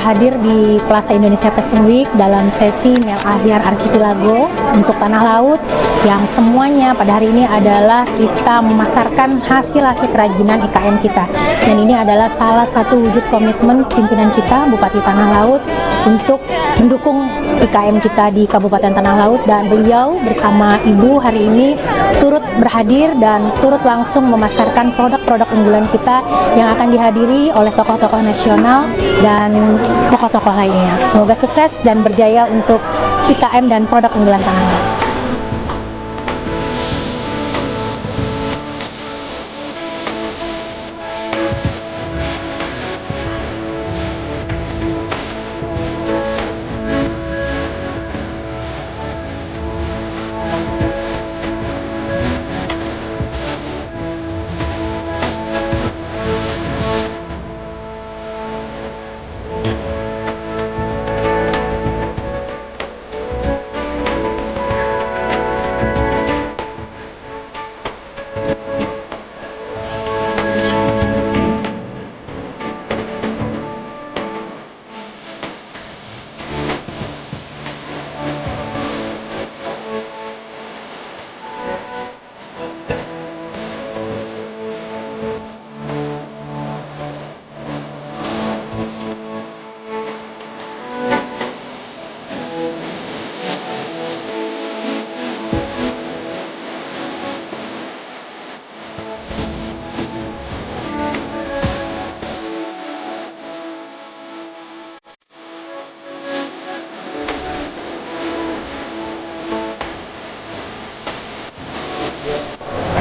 hadir di Plaza Indonesia Fashion Week dalam sesi Mel Ahyar Archipelago untuk tanah laut yang semuanya pada hari ini adalah kita memasarkan hasil-hasil kerajinan IKM kita. Dan ini adalah salah satu wujud komitmen pimpinan kita, Bupati Tanah Laut, untuk mendukung IKM kita di Kabupaten Tanah Laut, dan beliau bersama Ibu hari ini turut berhadir dan turut langsung memasarkan produk-produk unggulan kita yang akan dihadiri oleh tokoh-tokoh nasional dan tokoh-tokoh lainnya. Semoga sukses dan berjaya untuk IKM dan produk unggulan Tanah Laut.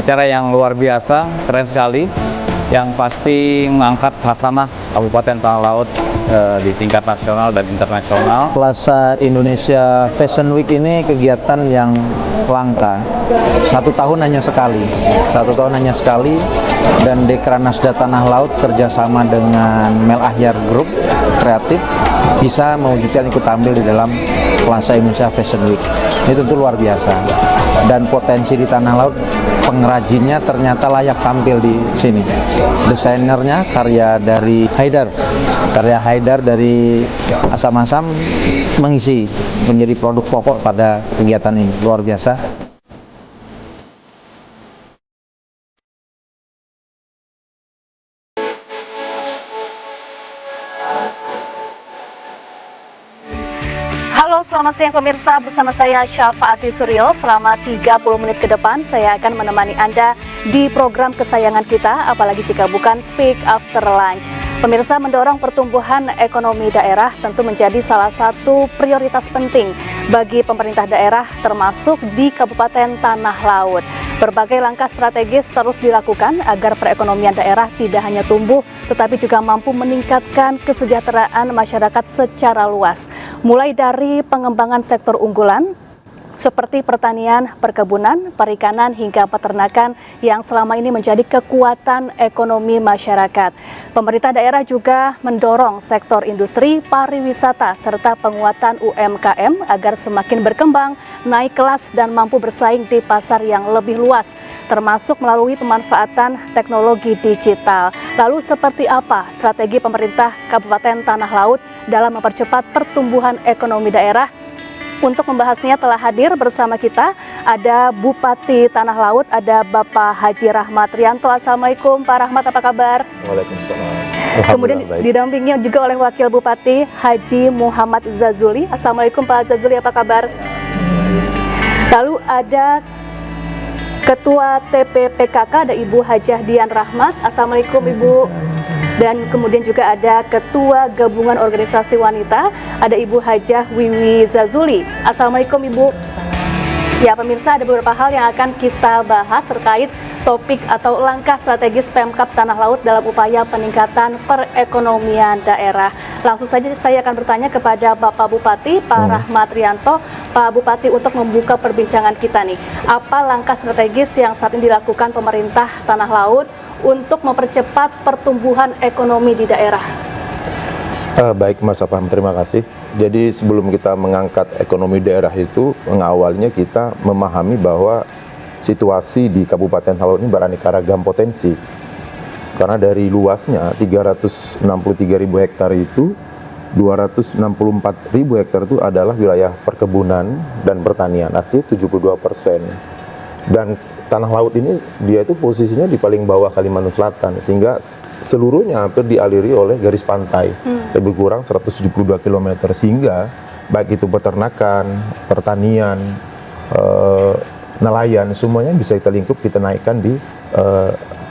Acara yang luar biasa, keren sekali, yang pasti mengangkat khasanah Kabupaten Tanah Laut di tingkat nasional dan internasional. Plaza Indonesia Fashion Week ini kegiatan yang langka. Satu tahun hanya sekali, dan Dekranasda Tanah Laut kerjasama dengan Mel Ahyar Group Kreatif bisa mewujudkan ikut tampil di dalam Plaza Indonesia Fashion Week. Ini tentu luar biasa, dan potensi di Tanah Laut pengrajinnya ternyata layak tampil di sini. Desainernya karya Haidar dari Asam-Asam mengisi menjadi produk pokok pada kegiatan ini. Luar biasa. Halo, selamat siang pemirsa, bersama saya Syafaati Suryo. Selama 30 menit ke depan saya akan menemani Anda di program kesayangan kita, apalagi jika bukan Speak After Lunch. Pemirsa, mendorong pertumbuhan ekonomi daerah tentu menjadi salah satu prioritas penting bagi pemerintah daerah, termasuk di Kabupaten Tanah Laut. Berbagai langkah strategis terus dilakukan agar perekonomian daerah tidak hanya tumbuh, tetapi juga mampu meningkatkan kesejahteraan masyarakat secara luas. Mulai dari pengembangan sektor unggulan seperti pertanian, perkebunan, perikanan, hingga peternakan yang selama ini menjadi kekuatan ekonomi masyarakat. Pemerintah daerah juga mendorong sektor industri, pariwisata, serta penguatan UMKM agar semakin berkembang, naik kelas, dan mampu bersaing di pasar yang lebih luas, termasuk melalui pemanfaatan teknologi digital. Lalu seperti apa strategi pemerintah Kabupaten Tanah Laut dalam mempercepat pertumbuhan ekonomi daerah? Untuk membahasnya telah hadir bersama kita ada Bupati Tanah Laut, ada Bapak Haji Rahmat Rianto. Assalamualaikum Pak Rahmat, apa kabar? Waalaikumsalam. Kemudian didampingi juga oleh Wakil Bupati Haji Muhammad Zazuli. Assalamualaikum Pak Zazuli, apa kabar? Lalu ada Ketua TPPKK, ada Ibu Hajah Dian Rahmat. Assalamualaikum Ibu. Dan kemudian juga ada Ketua Gabungan Organisasi Wanita, ada Ibu Hajah Wiwi Zazuli. Assalamualaikum Ibu. Ya pemirsa, ada beberapa hal yang akan kita bahas terkait topik atau langkah strategis Pemkab Tanah Laut dalam upaya peningkatan perekonomian daerah. Langsung saja saya akan bertanya kepada Bapak Bupati, Pak Rahmat Rianto. Pak Bupati, untuk membuka perbincangan kita nih, apa langkah strategis yang saat ini dilakukan pemerintah Tanah Laut untuk mempercepat pertumbuhan ekonomi di daerah? Baik Mas Afam, terima kasih. Jadi sebelum kita mengangkat ekonomi daerah itu, mengawalnya kita memahami bahwa situasi di Kabupaten Tanah Laut ini beraneka ragam potensi. Karena dari luasnya 363.000 hektar itu 264.000 hektar itu adalah wilayah perkebunan dan pertanian, artinya 72%. Dan tanah laut ini dia itu posisinya di paling bawah Kalimantan Selatan, sehingga seluruhnya hampir dialiri oleh garis pantai, lebih kurang 172 km, sehingga baik itu peternakan, pertanian, nelayan, semuanya bisa kita lingkup, kita naikkan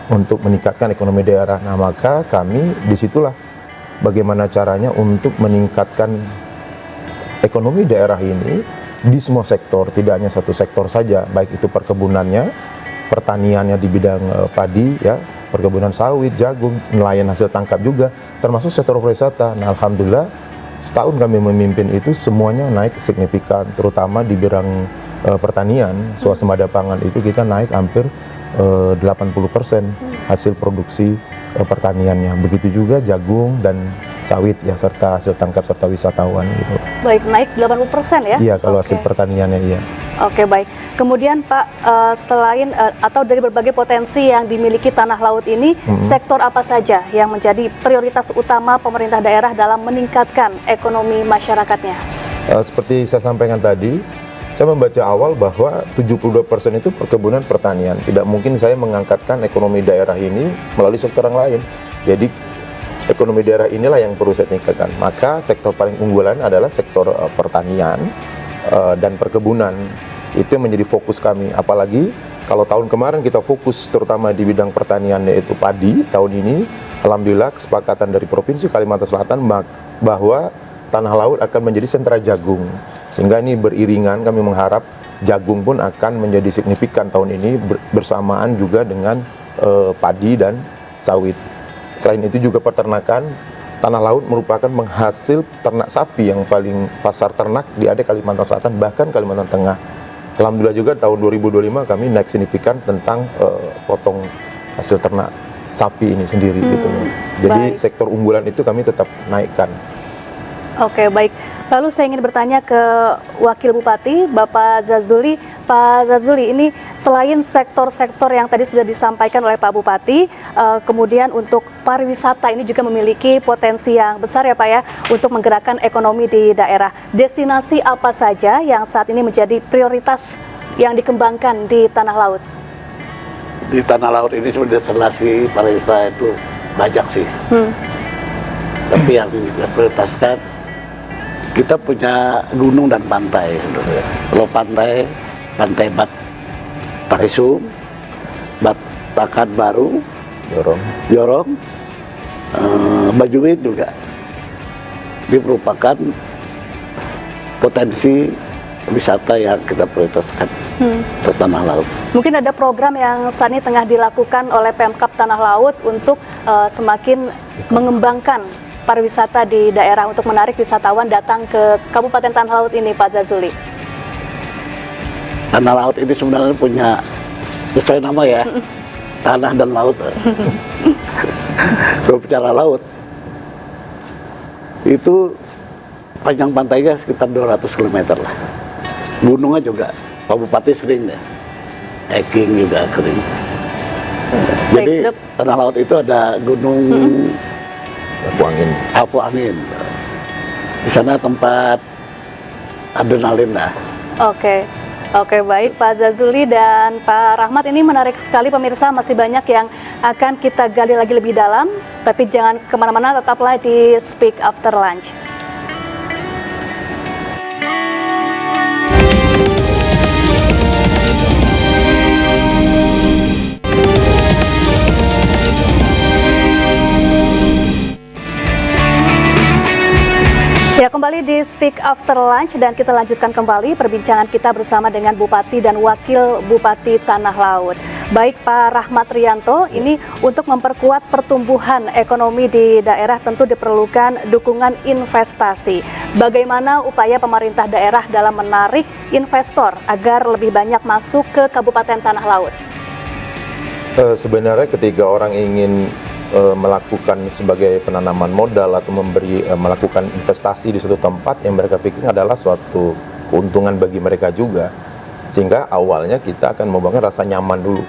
untuk meningkatkan ekonomi daerah. Nah, maka kami disitulah bagaimana caranya untuk meningkatkan ekonomi daerah ini di semua sektor, tidak hanya satu sektor saja, baik itu perkebunannya, pertaniannya di bidang padi, ya, perkebunan sawit, jagung, nelayan hasil tangkap juga, termasuk sektor pariwisata. Nah, alhamdulillah setahun kami memimpin itu semuanya naik signifikan, terutama di bidang pertanian, swasembada pangan itu kita naik hampir 80% hasil produksi pertaniannya. Begitu juga jagung dan sawit ya, serta hasil tangkap serta wisatawan gitu. Baik, naik 80% ya? Iya, kalau hasil pertaniannya iya. Oke, baik. Kemudian Pak, selain atau dari berbagai potensi yang dimiliki tanah laut ini, sektor apa saja yang menjadi prioritas utama pemerintah daerah dalam meningkatkan ekonomi masyarakatnya? Seperti saya sampaikan tadi, saya membaca awal bahwa 72% itu perkebunan pertanian. Tidak mungkin saya mengangkatkan ekonomi daerah ini melalui sektor yang lain. Jadi ekonomi daerah inilah yang perlu saya tingkatkan. Maka sektor paling unggulan adalah sektor pertanian dan perkebunan. Itu yang menjadi fokus kami. Apalagi kalau tahun kemarin kita fokus terutama di bidang pertanian, yaitu padi. Tahun ini alhamdulillah kesepakatan dari Provinsi Kalimantan Selatan bahwa tanah laut akan menjadi sentra jagung. Sehingga ini beriringan, kami mengharap jagung pun akan menjadi signifikan tahun ini bersamaan juga dengan padi dan sawit. Selain itu juga peternakan, tanah laut merupakan penghasil ternak sapi yang paling pasar ternak di ada Kalimantan Selatan, bahkan Kalimantan Tengah. Alhamdulillah juga tahun 2025 kami naik signifikan tentang potong hasil ternak sapi ini sendiri gitu. Jadi sektor unggulan itu kami tetap naikkan. Oke, baik. Lalu saya ingin bertanya ke Wakil Bupati, Bapak Zazuli. Pak Zazuli, ini selain sektor-sektor yang tadi sudah disampaikan oleh Pak Bupati, kemudian untuk pariwisata ini juga memiliki potensi yang besar ya Pak ya, untuk menggerakkan ekonomi di daerah. Destinasi apa saja yang saat ini menjadi prioritas yang dikembangkan di tanah laut? Di tanah laut ini sebenarnya destinasi pariwisata itu banyak sih. Tapi yang diprioritaskan, kita punya gunung dan pantai sebenarnya. Kalau pantai Bat Takisum, Bat Takan Baru, Jorong, Bajuwin juga. Ini merupakan potensi wisata yang kita prioritaskan untuk tanah laut. Mungkin ada program yang saat ini tengah dilakukan oleh Pemkab Tanah Laut untuk semakin mengembangkan pariwisata di daerah untuk menarik wisatawan datang ke Kabupaten Tanah Laut ini, Pak Zazuli. Tanah laut ini sebenarnya punya sesuai nama ya, tanah dan laut. Kalau bicara laut, itu panjang pantainya sekitar 200 km lah. Gunungnya juga, Pak Bupati sering ya, hiking juga sering. Jadi tanah laut itu ada gunung Apu Angin. Di sana tempat adrenalin lah. Oke, baik Pak Zazuli dan Pak Rahmat, ini menarik sekali pemirsa, masih banyak yang akan kita gali lagi lebih dalam, tapi jangan kemana-mana, tetaplah di Speak After Lunch. Ya, kembali di Speak After Lunch dan kita lanjutkan kembali perbincangan kita bersama dengan Bupati dan Wakil Bupati Tanah Laut. Baik Pak Rahmat Rianto, ini untuk memperkuat pertumbuhan ekonomi di daerah tentu diperlukan dukungan investasi. Bagaimana upaya pemerintah daerah dalam menarik investor agar lebih banyak masuk ke Kabupaten Tanah Laut? Sebenarnya ketika orang ingin melakukan sebagai penanaman modal atau melakukan investasi di suatu tempat, yang mereka pikir adalah suatu keuntungan bagi mereka juga, sehingga awalnya kita akan membangun rasa nyaman dulu.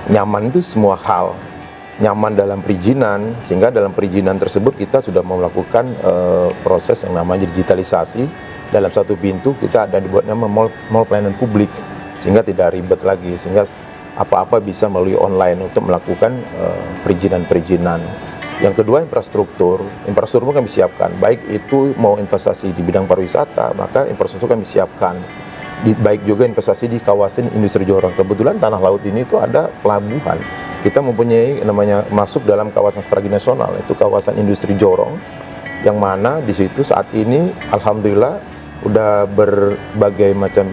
Nyaman itu semua hal, nyaman dalam perizinan, sehingga dalam perizinan tersebut kita sudah melakukan proses yang namanya digitalisasi. Dalam satu pintu kita ada dibuat nama mall pelayanan publik, sehingga tidak ribet lagi, sehingga apa-apa bisa melalui online untuk melakukan perizinan-perizinan. Yang kedua, infrastruktur kami siapkan, baik itu mau investasi di bidang pariwisata, maka infrastruktur kami siapkan. Baik juga investasi di kawasan industri jorong. Kebetulan tanah laut ini itu ada pelabuhan. Kita mempunyai namanya masuk dalam kawasan strategi nasional, itu kawasan industri jorong, yang mana di situ saat ini alhamdulillah udah berbagai macam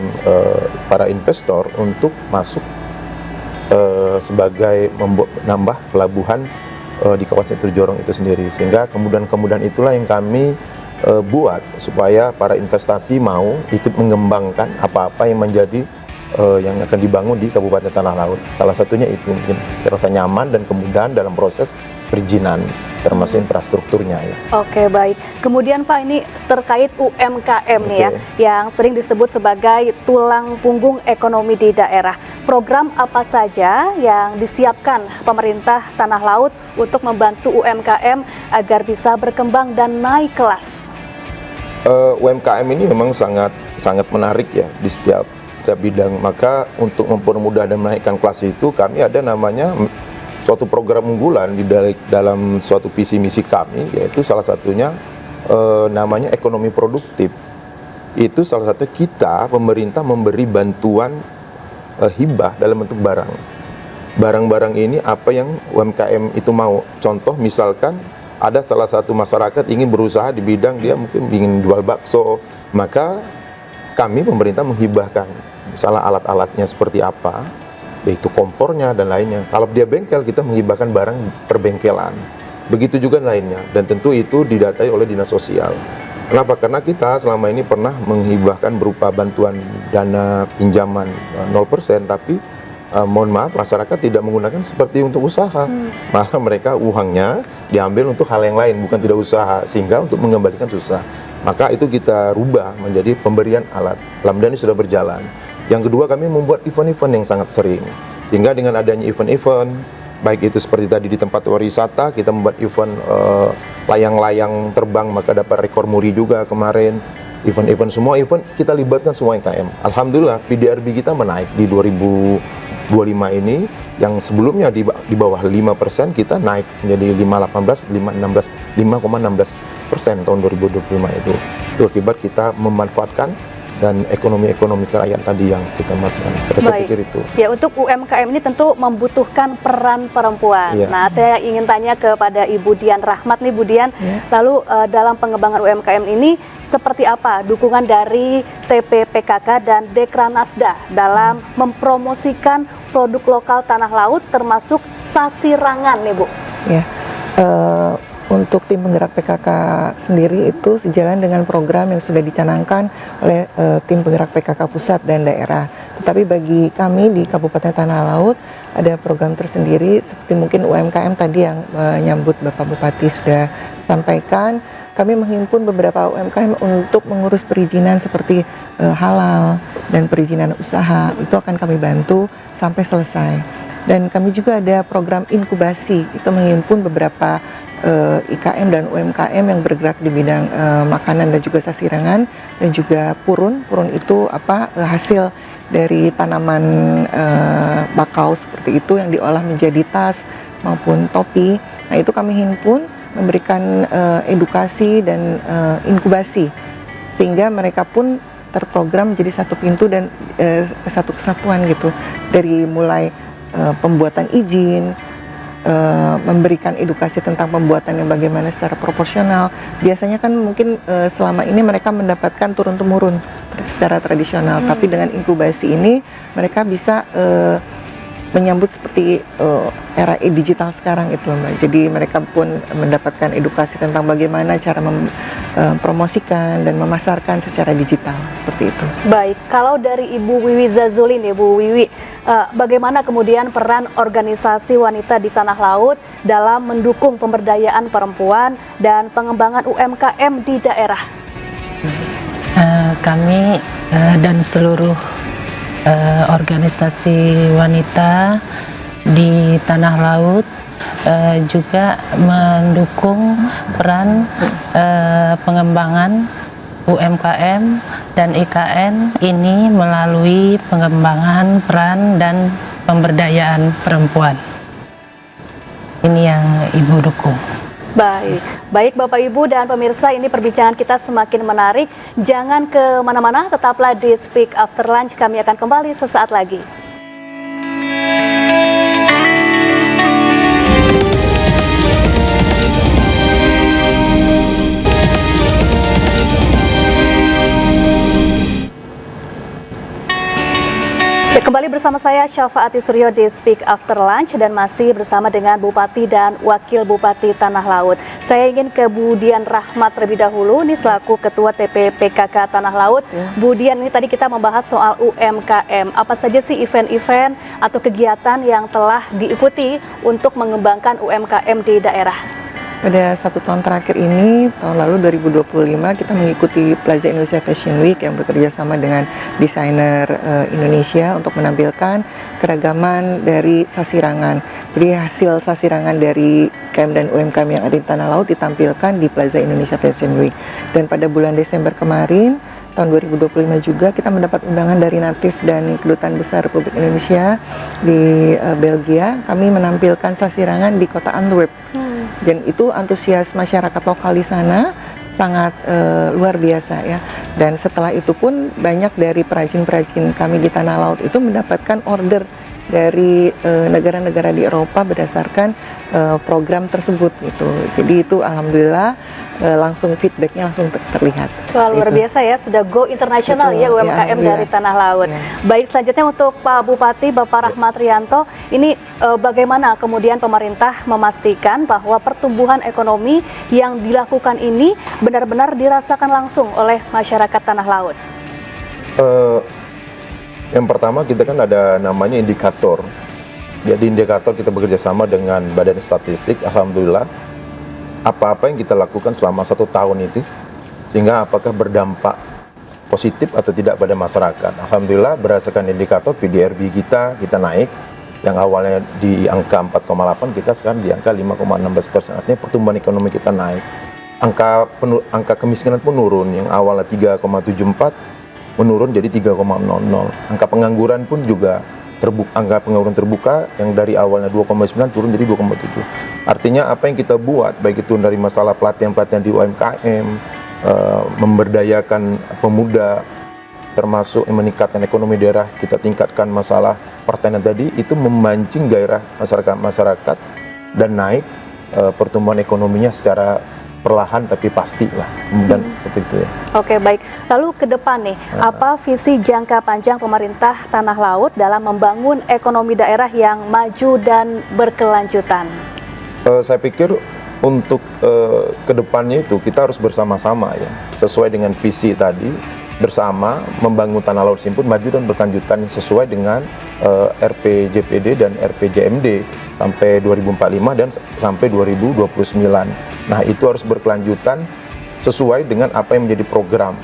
para investor untuk masuk sebagai menambah pelabuhan di kawasan industri jorong itu sendiri, sehingga kemudahan-kemudahan itulah yang kami buat supaya para investasi mau ikut mengembangkan apa-apa yang menjadi yang akan dibangun di Kabupaten Tanah Laut. Salah satunya itu mungkin rasa nyaman dan kemudahan dalam proses perizinan, termasuk infrastrukturnya ya. Oke, baik. Kemudian Pak, ini terkait UMKM nih ya, yang sering disebut sebagai tulang punggung ekonomi di daerah. Program apa saja yang disiapkan pemerintah Tanah Laut untuk membantu UMKM agar bisa berkembang dan naik kelas? UMKM ini memang sangat menarik ya di setiap bidang. Maka untuk mempermudah dan menaikkan kelas itu, kami ada namanya suatu program unggulan di dalam suatu visi misi kami, yaitu salah satunya namanya ekonomi produktif. Itu salah satu kita pemerintah memberi bantuan hibah dalam bentuk barang. Barang-barang ini apa yang UMKM itu mau. Contoh misalkan ada salah satu masyarakat ingin berusaha di bidang, dia mungkin ingin jual bakso, maka kami pemerintah menghibahkan misalnya alat-alatnya seperti apa, yaitu kompornya dan lainnya. Kalau dia bengkel, kita menghibahkan barang perbengkelan. Begitu juga lainnya, dan tentu itu didatai oleh Dinas Sosial. Kenapa? Karena kita selama ini pernah menghibahkan berupa bantuan dana pinjaman 0%, tapi mohon maaf, masyarakat tidak menggunakan seperti untuk usaha. Malah mereka uangnya diambil untuk hal yang lain, bukan tidak usaha, sehingga untuk mengembalikan susah. Maka itu kita rubah menjadi pemberian alat. Alhamdulillah ini sudah berjalan. Yang kedua, kami membuat event-event yang sangat sering, sehingga dengan adanya event-event, baik itu seperti tadi di tempat wisata, kita membuat event layang-layang terbang, maka dapat rekor muri juga kemarin. Event-event, semua event kita libatkan semua UMKM. Alhamdulillah PDRB kita menaik di 2025 ini, yang sebelumnya di bawah 5%, kita naik menjadi 5,16% tahun 2025 itu. Itu akibat kita memanfaatkan dan ekonomi kerakyatan tadi yang kita maksudkan. Saya pikir itu. Ya, untuk UMKM ini tentu membutuhkan peran perempuan. Ya. Nah, saya ingin tanya kepada Ibu Dian Rahmat nih, Bu Dian. Ya. Lalu dalam pengembangan UMKM ini seperti apa dukungan dari TPPKK dan Dekranasda dalam mempromosikan produk lokal tanah laut termasuk sasirangan nih, Bu? Ya. Untuk tim penggerak PKK sendiri itu sejalan dengan program yang sudah dicanangkan oleh tim penggerak PKK pusat dan daerah. Tetapi bagi kami di Kabupaten Tanah Laut ada program tersendiri seperti mungkin UMKM tadi yang menyambut Bapak Bupati sudah sampaikan. Kami menghimpun beberapa UMKM untuk mengurus perizinan seperti halal dan perizinan usaha. Itu akan kami bantu sampai selesai. Dan kami juga ada program inkubasi, itu menghimpun beberapa IKM dan UMKM yang bergerak di bidang makanan dan juga sasirangan, dan juga purun. Purun itu hasil dari tanaman bakau seperti itu yang diolah menjadi tas maupun topi. Nah, itu kami himpun, memberikan edukasi dan inkubasi, sehingga mereka pun terprogram menjadi satu pintu dan satu kesatuan gitu, dari mulai pembuatan izin, memberikan edukasi tentang pembuatan yang bagaimana secara proporsional. Biasanya kan mungkin selama ini mereka mendapatkan turun-temurun secara tradisional, tapi dengan inkubasi ini mereka bisa menyambut seperti era digital sekarang itu, Mbak. Jadi mereka pun mendapatkan edukasi tentang bagaimana cara mempromosikan dan memasarkan secara digital, seperti itu. Baik, kalau dari Ibu Wiwi Zazuli nih, Bu Wiwi, bagaimana kemudian peran organisasi wanita di Tanah Laut dalam mendukung pemberdayaan perempuan dan pengembangan UMKM di daerah? Kami dan seluruh organisasi wanita di Tanah Laut juga mendukung peran pengembangan UMKM dan IKN ini melalui pengembangan peran dan pemberdayaan perempuan. Ini yang Ibu dukung. Baik Bapak Ibu dan pemirsa, ini perbincangan kita semakin menarik. Jangan kemana-mana, tetaplah di Speak After Lunch. Kami akan kembali sesaat lagi. Kembali bersama saya Syafa Ati Suryo di Speak After Lunch dan masih bersama dengan Bupati dan Wakil Bupati Tanah Laut. Saya ingin ke Bu Dian Rahmat terlebih dahulu, ini selaku Ketua TPPKK Tanah Laut. Bu Dian, ini tadi kita membahas soal UMKM. Apa saja sih event-event atau kegiatan yang telah diikuti untuk mengembangkan UMKM di daerah? Pada 1 tahun terakhir ini, tahun lalu 2025, kita mengikuti Plaza Indonesia Fashion Week yang bekerja sama dengan desainer Indonesia untuk menampilkan keragaman dari sasirangan. Jadi hasil sasirangan dari KM dan UMKM yang ada di Tanah Laut ditampilkan di Plaza Indonesia Fashion Week. Dan pada bulan Desember kemarin, tahun 2025 juga, kita mendapat undangan dari Natif dan Kedutaan Besar Republik Indonesia di Belgia. Kami menampilkan sasirangan di kota Antwerp. Dan itu antusias masyarakat lokal di sana sangat luar biasa ya. Dan setelah itu pun banyak dari perajin-perajin kami di Tanah Laut itu mendapatkan order dari negara-negara di Eropa berdasarkan program tersebut gitu. Jadi itu alhamdulillah langsung feedbacknya langsung terlihat. Wah, luar biasa ya, sudah go internasional ya UMKM dari Tanah Laut. Baik, selanjutnya untuk Pak Bupati Bapak Rahmat Rianto, ini bagaimana kemudian pemerintah memastikan bahwa pertumbuhan ekonomi yang dilakukan ini benar-benar dirasakan langsung oleh masyarakat Tanah Laut? Yang pertama, kita kan ada namanya indikator. Jadi indikator kita bekerja sama dengan Badan Statistik, alhamdulillah apa-apa yang kita lakukan selama 1 tahun itu, sehingga apakah berdampak positif atau tidak pada masyarakat. Alhamdulillah berdasarkan indikator PDRB kita naik, yang awalnya di angka 4,8 kita sekarang di angka 5,16%. Artinya pertumbuhan ekonomi kita naik. Angka kemiskinan pun turun, yang awalnya 3,74 menurun jadi 3,00. Angka pengangguran pun juga angka pengangguran terbuka yang dari awalnya 2,9 turun jadi 2,7. Artinya apa yang kita buat, baik itu dari masalah pelatihan-pelatihan di UMKM, memberdayakan pemuda, termasuk meningkatkan ekonomi daerah, kita tingkatkan masalah pertanian tadi, itu memancing gairah masyarakat dan naik pertumbuhan ekonominya secara perlahan tapi pasti lah, kemudian seperti itu ya. Oke, baik. Lalu ke depan nih, apa visi jangka panjang pemerintah Tanah Laut dalam membangun ekonomi daerah yang maju dan berkelanjutan? Saya pikir untuk ke depannya itu kita harus bersama-sama ya, sesuai dengan visi tadi, bersama membangun Tanah Laut Simpun maju dan berkelanjutan sesuai dengan RPJPD dan RPJMD sampai 2045 dan sampai 2029. Nah, itu harus berkelanjutan sesuai dengan apa yang menjadi program.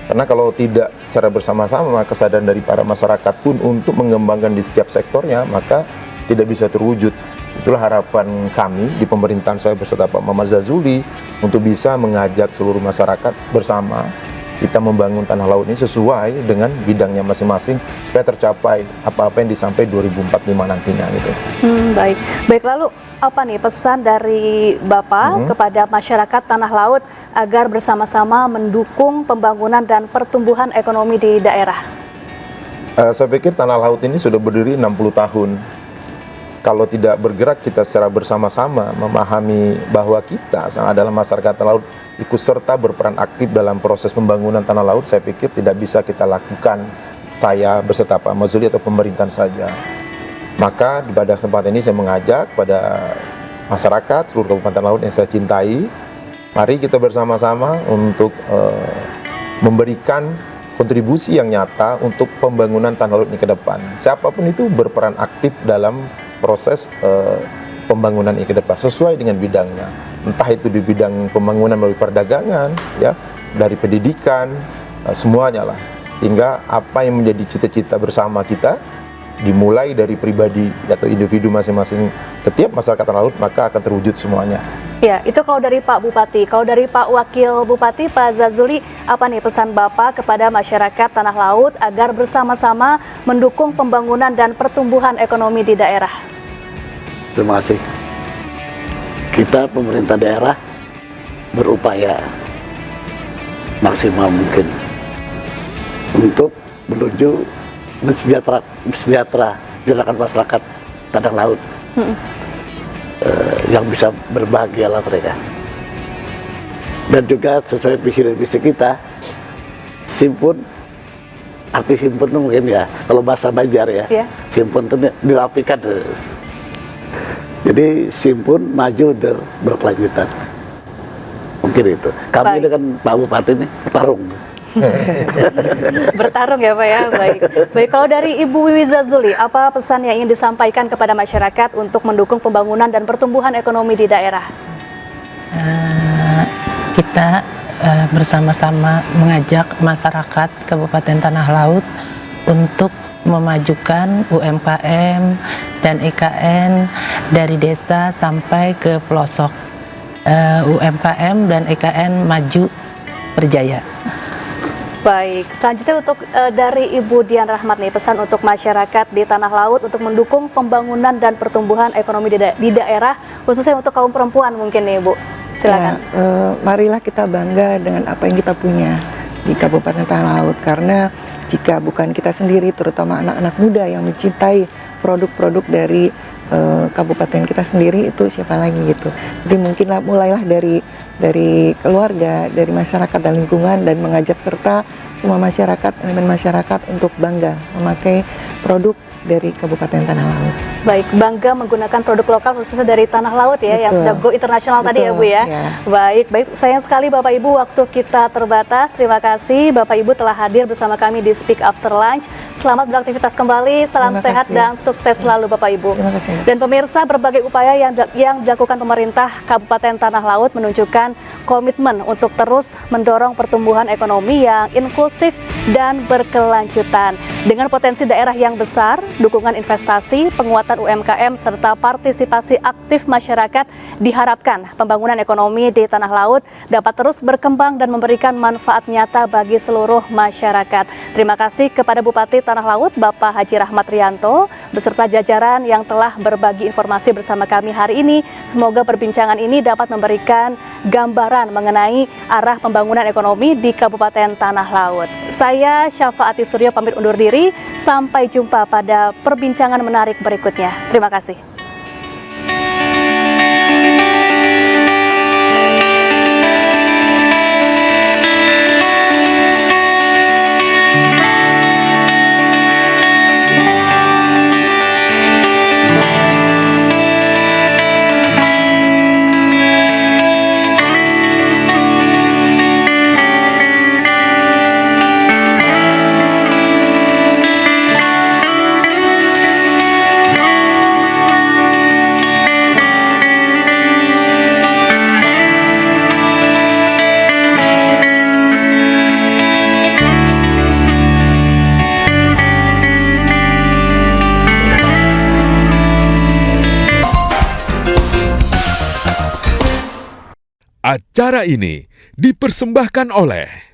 Karena kalau tidak secara bersama-sama, kesadaran dari para masyarakat pun untuk mengembangkan di setiap sektornya, maka tidak bisa terwujud. Itulah harapan kami di pemerintahan saya beserta Pak Maman Zazuli untuk bisa mengajak seluruh masyarakat bersama kita membangun Tanah Laut ini sesuai dengan bidangnya masing-masing supaya tercapai apa-apa yang disampaikan 2045 nantinya gitu. Baik. Lalu apa nih pesan dari Bapak kepada masyarakat Tanah Laut agar bersama-sama mendukung pembangunan dan pertumbuhan ekonomi di daerah? Saya pikir Tanah Laut ini sudah berdiri 60 tahun. Kalau tidak bergerak kita secara bersama-sama memahami bahwa kita adalah masyarakat Tanah Laut ikut serta berperan aktif dalam proses pembangunan Tanah Laut, saya pikir tidak bisa kita lakukan saya beserta Pak Mazuli atau pemerintahan saja. Maka pada kesempatan ini saya mengajak pada masyarakat seluruh Kabupaten Laut yang saya cintai, mari kita bersama-sama untuk memberikan kontribusi yang nyata untuk pembangunan Tanah Laut ini ke depan. Siapapun itu berperan aktif dalam proses pembangunan ini ke depan sesuai dengan bidangnya. Entah itu di bidang pembangunan melalui perdagangan, ya, dari pendidikan, semuanya lah. Sehingga apa yang menjadi cita-cita bersama kita dimulai dari pribadi atau individu masing-masing setiap masyarakat tanah laut, maka akan terwujud semuanya. Ya, itu kalau dari Pak Bupati. Kalau dari Pak Wakil Bupati, Pak Zazuli, apa nih pesan Bapak kepada masyarakat tanah laut agar bersama-sama mendukung pembangunan dan pertumbuhan ekonomi di daerah? Terima kasih. Kita pemerintah daerah berupaya maksimal mungkin untuk menuju mensejahterakan masyarakat tanah laut. Yang bisa berbahagialah mereka. Dan juga sesuai visi dan misi kita, simpun, arti simpun itu mungkin ya, kalau bahasa Banjar ya, simpun itu dirapikan. Jadi simpun, maju, dan berkelanjutan. Mungkin itu. Kami dengan Pak Bupati ini bertarung. Bertarung ya Pak ya, baik. Baik, kalau dari Ibu Wiwi Zazuli, apa pesan yang ingin disampaikan kepada masyarakat untuk mendukung pembangunan dan pertumbuhan ekonomi di daerah? Kita bersama-sama mengajak masyarakat Kabupaten Tanah Laut untuk memajukan UMKM dan IKN dari desa sampai ke pelosok. UMKM dan IKN maju berjaya. Baik, selanjutnya untuk dari Ibu Dian Rahmat nih, pesan untuk masyarakat di Tanah Laut untuk mendukung pembangunan dan pertumbuhan ekonomi di daerah, khususnya untuk kaum perempuan mungkin nih Bu. Silakan. Ya, marilah kita bangga dengan apa yang kita punya di Kabupaten Tanah Laut, karena jika bukan kita sendiri, terutama anak-anak muda yang mencintai produk-produk dari kabupaten kita sendiri, itu siapa lagi gitu. Jadi mungkinlah mulailah dari keluarga, dari masyarakat dan lingkungan, dan mengajak serta semua masyarakat, elemen masyarakat untuk bangga memakai produk dari Kabupaten Tanah Laut. Baik, bangga menggunakan produk lokal khususnya dari Tanah Laut ya, yang sudah go internasional tadi ya Bu ya. Baik, sayang sekali Bapak Ibu waktu kita terbatas. Terima kasih Bapak Ibu telah hadir bersama kami di Speak After Lunch. Selamat beraktivitas kembali, salam sehat dan sukses selalu Bapak Ibu. Terima kasih. Dan pemirsa, berbagai upaya yang dilakukan pemerintah Kabupaten Tanah Laut menunjukkan komitmen untuk terus mendorong pertumbuhan ekonomi yang inklusif dan berkelanjutan. Dengan potensi daerah yang besar, dukungan investasi, penguatan UMKM, serta partisipasi aktif masyarakat, diharapkan pembangunan ekonomi di Tanah Laut dapat terus berkembang dan memberikan manfaat nyata bagi seluruh masyarakat. Terima kasih kepada Bupati Tanah Laut, Bapak Haji Rahmat Rianto, beserta jajaran yang telah berbagi informasi bersama kami hari ini. Semoga perbincangan ini dapat memberikan gambaran mengenai arah pembangunan ekonomi di Kabupaten Tanah Laut. Saya Syafaati Suryo pamit undur diri. Sampai jumpa pada perbincangan menarik berikutnya. Terima kasih. Acara ini dipersembahkan oleh